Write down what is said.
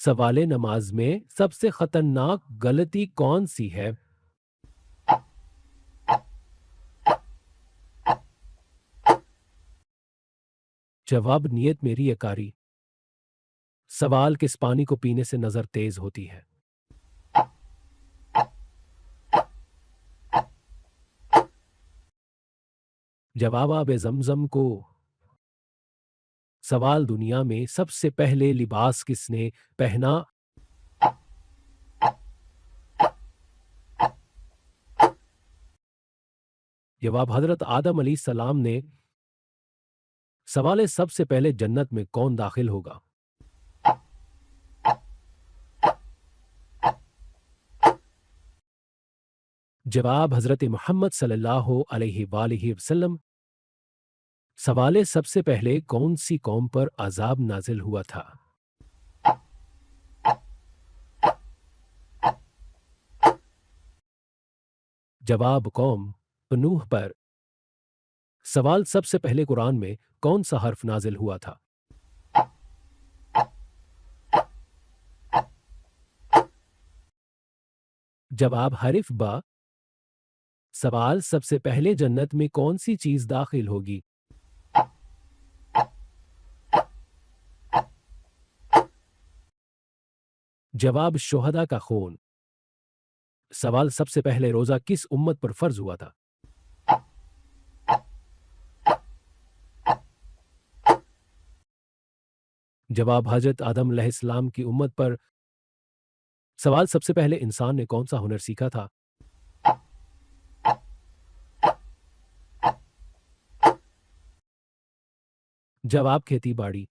सवाल नमाज में सबसे खतरनाक गलती कौन सी है? जवाब नियत मेरी यकारी। सवाल किस पानी को पीने से नजर तेज होती है? जवाब आब जमजम को। सवाल दुनिया में सबसे पहले लिबास किसने पहना? जवाब हजरत आदम अलैहिस्सलाम ने। सवाल सबसे पहले जन्नत में कौन दाखिल होगा? जवाब हजरत मोहम्मद सल्लल्लाहु अलैहि वसल्लम। सवाल सबसे पहले कौन सी कौम पर अजाब नाजिल हुआ था? जवाब कौम नूह पर। सवाल सबसे पहले कुरान में कौन सा हर्फ नाजिल हुआ था? जवाब हरिफ बा। सवाल सबसे पहले जन्नत में कौन सी चीज दाखिल होगी? जवाब शोहदा का खून। सवाल सबसे पहले रोजा किस उम्मत पर फर्ज हुआ था? जवाब हजरत आदम अलैहिस्सलाम की उम्मत पर। सवाल सबसे पहले इंसान ने कौन सा हुनर सीखा था? जवाब खेती बाड़ी।